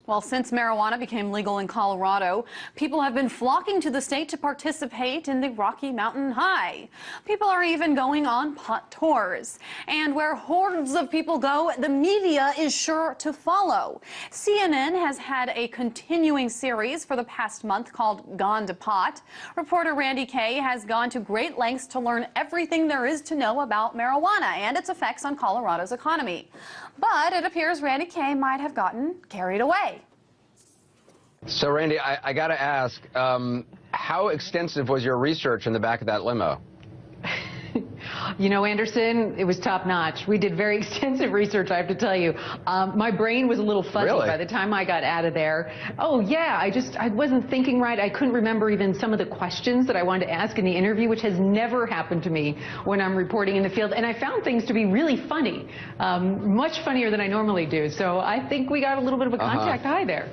Well, since marijuana became legal in Colorado, people have been flocking to the state to participate in the Rocky Mountain High. People are even going on pot tours. And where hordes of people go, the media is sure to follow. CNN has had a continuing series for the past month called Gone to Pot. Reporter Randy Kay has gone to great lengths to learn everything there is to know about marijuana and its effects on Colorado's economy. But it appears Randy Kay might have gotten carried away. So, Randy, I got to ask, how extensive was your research in the back of that limo? You know, Anderson, it was top-notch. We did very extensive research, I have to tell you. My brain was a little fuzzy by the time I got out of there. Oh, yeah, I wasn't thinking right. I couldn't remember even some of the questions that I wanted to ask in the interview, which has never happened to me when I'm reporting in the field. And I found things to be really funny, much funnier than I normally do. So I think we got a little bit of a contact high there.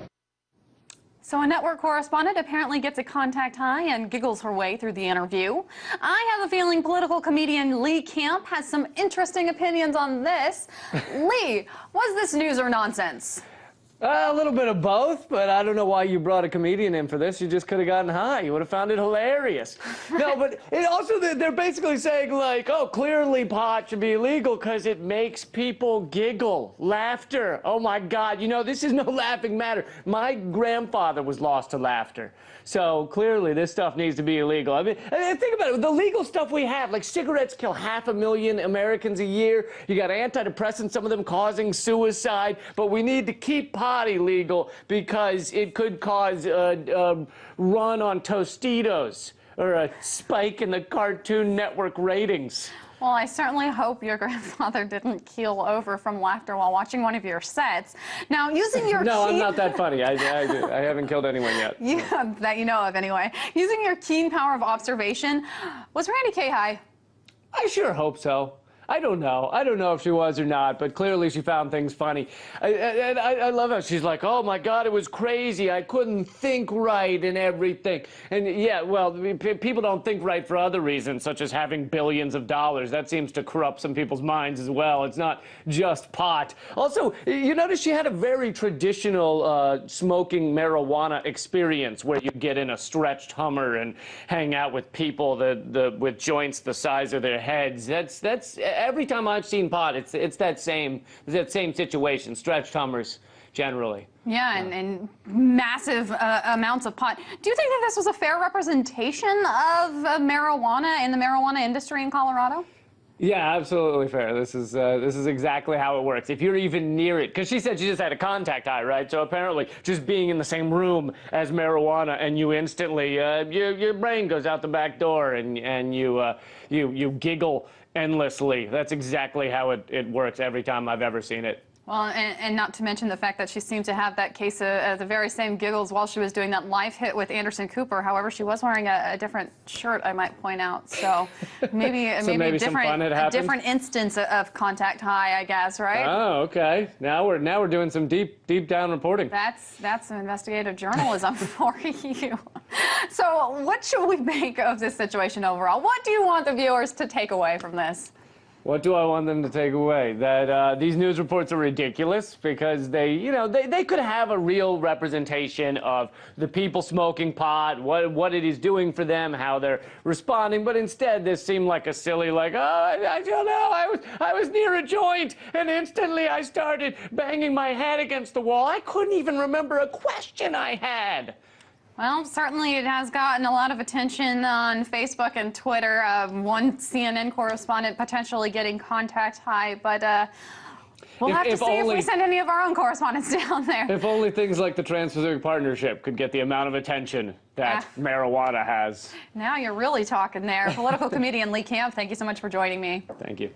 So a network correspondent apparently gets a contact high and giggles her way through the interview. I have a feeling political comedian Lee Camp has some interesting opinions on this. Lee, was this news or nonsense? A little bit of both, but I don't know why you brought a comedian in for this. You just could have gotten high. You would have found it hilarious. No, but it also, they're basically saying, like, oh, clearly pot should be illegal because it makes people giggle. Laughter. Oh, my God. You know, this is no laughing matter. My grandfather was lost to laughter. So clearly this stuff needs to be illegal. I mean, think about it. The legal stuff we have, like cigarettes kill 500,000 Americans a year. You got antidepressants, some of them causing suicide. But we need to keep pot illegal because it could cause a run on Tostitos or a spike in the Cartoon Network ratings. Well, I certainly hope your grandfather didn't keel over from laughter while watching one of your sets. Now, using your No, I'm not that funny. I haven't killed anyone yet. Yeah, that you know of anyway. Using your keen power of observation, was Randy Kay high? I sure hope so. I don't know. I don't know if she was or not, but clearly she found things funny. I love how she's like, oh, my God, it was crazy. I couldn't think right and everything. And, yeah, well, people don't think right for other reasons, such as having billions of dollars. That seems to corrupt some people's minds as well. It's not just pot. Also, you notice she had a very traditional smoking marijuana experience where you get in a stretched Hummer and hang out with people with joints the size of their heads. That's every time I've seen pot, it's that same situation, stretched Hummers generally. Yeah, and massive amounts of pot. Do you think that this was a fair representation of marijuana in the marijuana industry in Colorado? Yeah, absolutely fair. This is exactly how it works. If you're even near it, because she said she just had a contact high, right? So apparently, just being in the same room as marijuana, and you instantly, your brain goes out the back door, and you giggle endlessly. That's exactly how it works every time I've ever seen it. Well, and not to mention the fact that she seemed to have that case of the very same giggles while she was doing that live hit with Anderson Cooper. However, she was wearing a different shirt, I might point out. So maybe a different instance of contact high, I guess, right? Oh, okay. Now we're doing some deep down reporting. That's some investigative journalism for you. So what should we make of this situation overall? What do you want the viewers to take away from this? What do I want them to take away? That these news reports are ridiculous because they could have a real representation of the people smoking pot, what it is doing for them, how they're responding. But instead, this seemed like a silly, like, oh, I don't know, I was near a joint and instantly I started banging my head against the wall. I couldn't even remember a question I had. Well, certainly it has gotten a lot of attention on Facebook and Twitter. One CNN correspondent potentially getting contact high, but we'll have to see if we send any of our own correspondents down there. If only things like the Trans-Pacific Partnership could get the amount of attention that marijuana has. Now you're really talking there. Political comedian Lee Camp, thank you so much for joining me. Thank you.